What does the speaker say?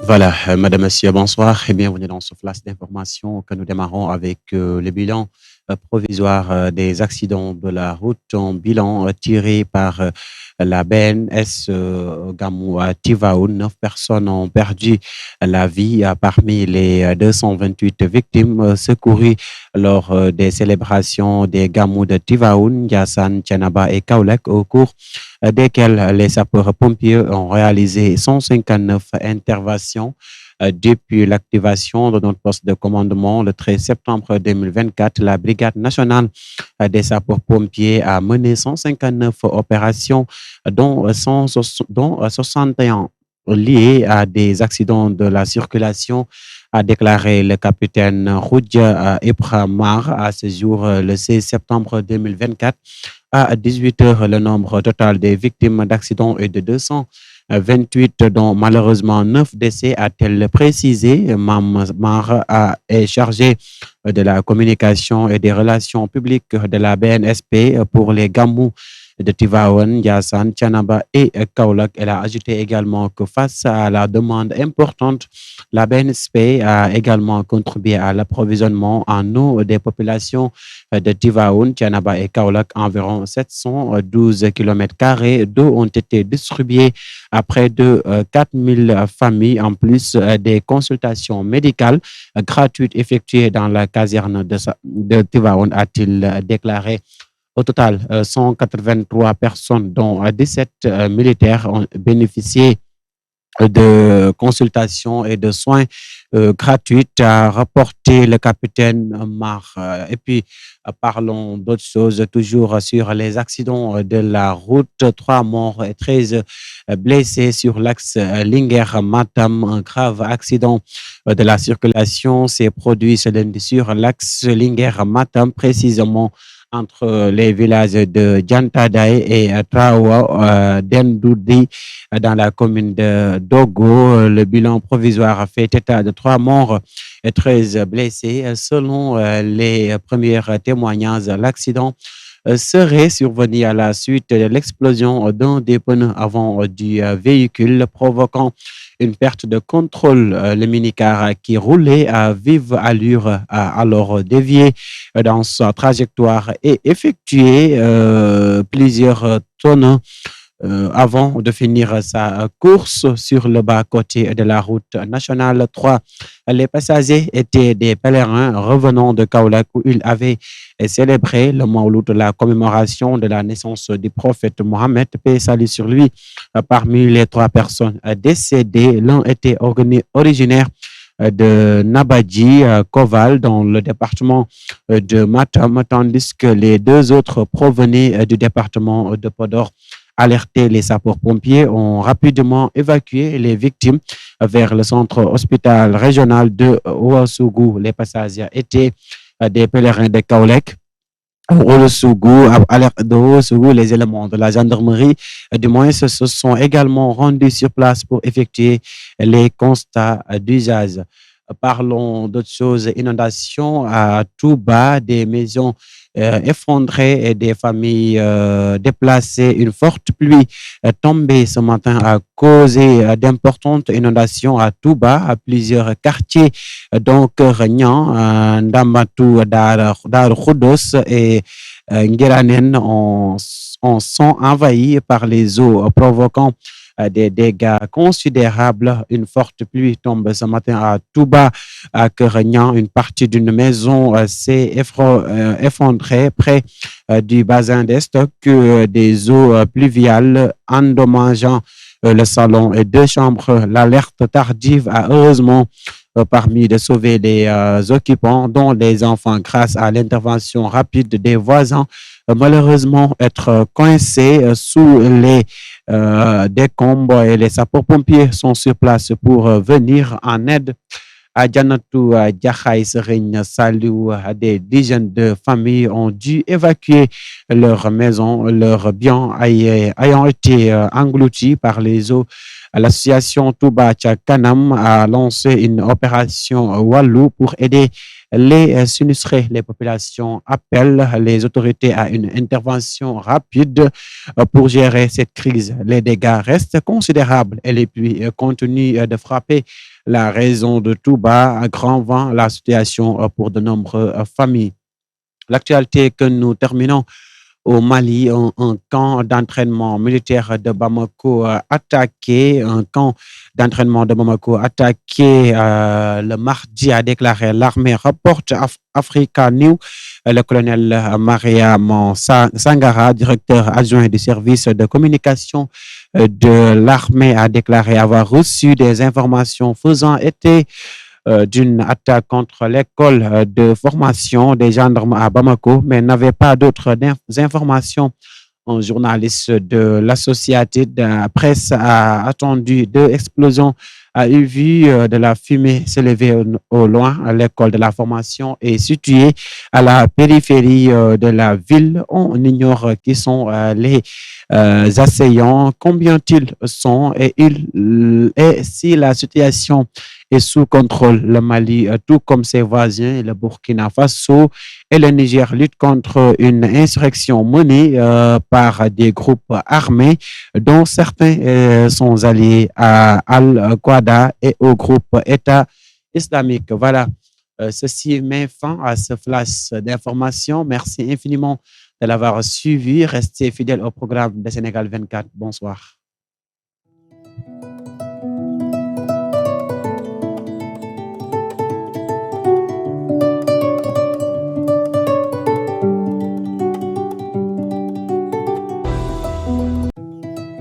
Voilà, madame, monsieur, bonsoir et bienvenue dans ce flash d'information que nous démarrons avec le bilan provisoire des accidents de la route, un bilan tiré par la BNS Gamou à Tivaoun. 9 personnes ont perdu la vie parmi les 228 victimes secourues lors des célébrations des Gamou de Tivaoun, Yassane, Tianaba et Kaulek, au cours desquels les sapeurs-pompiers ont réalisé 159 interventions depuis l'activation de notre poste de commandement le 13 septembre 2024. La Brigade nationale des sapeurs-pompiers a mené 159 opérations, dont 61 liées à des accidents de la circulation, a déclaré le capitaine Roudia Ibrahimar à ce jour, le 16 septembre 2024. À 18 heures, le nombre total des victimes d'accidents est de 228, dont malheureusement 9 décès, a-t-elle précisé. Mamar est chargé de la communication et des relations publiques de la BNSP pour les Gamou de Tivaouane, Yassane, Tianaba et Kaulak. Elle a ajouté également que face à la demande importante, la BNSP a également contribué à l'approvisionnement en eau des populations de Tivaouane, Tianaba et Kaulak. Environ 712 km² d'eau ont été distribués à près de 4000 familles, en plus des consultations médicales gratuites effectuées dans la caserne de Tivaouane, a-t-il déclaré. Au total, 183 personnes, dont 17 militaires, ont bénéficié de consultations et de soins gratuits, a rapporté le capitaine Mar. Et puis, parlons d'autres choses, toujours sur les accidents de la route. 3 morts et 13 blessés sur l'axe Linguère-Matam. Un grave accident de la circulation s'est produit ce lundi sur l'axe Linguère-Matam, précisément entre les villages de Djantadaï et Traoua Dendoudi dans la commune de Dogo. Le bilan provisoire a fait état de 3 morts et 13 blessés. Selon les premiers témoignages, l'accident serait survenu à la suite de l'explosion d'un des pneus avant du véhicule, provoquant une perte de contrôle. Le minicar qui roulait à vive allure a alors dévié dans sa trajectoire et effectué plusieurs tonnes avant de finir sa course sur le bas-côté de la route nationale 3. Les passagers étaient des pèlerins revenant de Kaulak, où ils avaient célébré le Mawlud, la commémoration de la naissance du prophète Mohammed, paix et salut sur lui. Parmi les 3 personnes décédées, l'un était originaire de Nabadji, Koval, dans le département de Matam, tandis que les 2 autres provenaient du département de Podor. Alertés, les sapeurs-pompiers ont rapidement évacué les victimes vers le centre hospitalier régional de Ouassougou. Les passagers étaient des pèlerins de Kaulek. Les éléments de la gendarmerie du moins se sont également rendus sur place pour effectuer les constats d'usage. Parlons d'autres choses. Inondations à Touba, des maisons effondrées et des familles déplacées. Une forte pluie tombée ce matin a causé d'importantes inondations à Touba, à plusieurs quartiers, donc Renyan, Ndamatou, Dar Khoudos et Ngiranen sont envahis par les eaux, provoquant des dégâts considérables. Une forte pluie tombe ce matin à Touba, à Kerignan. Une partie d'une maison s'est effondrée près du bassin des stocks, des eaux pluviales endommageant le salon et 2 chambres. L'alerte tardive a heureusement permis de sauver les occupants, dont les enfants, grâce à l'intervention rapide des voisins. Malheureusement, être coincés sous les décombres, et les sapeurs-pompiers sont sur place pour venir en aide. À Djanatou, à Djakhaï, Serigne Salou, des dizaines de familles ont dû évacuer leurs maisons, leurs biens ayant été engloutis par les eaux L'association Touba Ca Kanam a lancé une opération Wallu pour aider les sinistrés. Les populations appellent les autorités à une intervention rapide pour gérer cette crise. Les dégâts restent considérables et les pluies continuent de frapper la région de Touba à grand vent, la situation pour de nombreuses familles. L'actualité que nous terminons au Mali, un camp d'entraînement militaire de Bamako attaqué, un camp d'entraînement de Bamako attaqué le mardi, a déclaré l'armée, rapporte Africa New. Le colonel Mariam Sangara, directeur adjoint du service de communication de l'armée, a déclaré avoir reçu des informations faisant état d'une attaque contre l'école de formation des gendarmes à Bamako, mais n'avait pas d'autres informations. Un journaliste de l'Associated Press a attendu deux explosions, a eu vu de la fumée s'élever au loin. L'école de la formation est située à la périphérie de la ville. On ignore qui sont les assaillants, combien ils sont et si la situation est sous contrôle. Le Mali, tout comme ses voisins, le Burkina Faso et le Niger, luttent contre une insurrection menée par des groupes armés dont certains sont alliés à Al-Qaïda et au groupe État islamique. Voilà, ceci met fin à ce flash d'information. Merci infiniment de l'avoir suivi. Restez fidèles au programme de Sénégal 24. Bonsoir.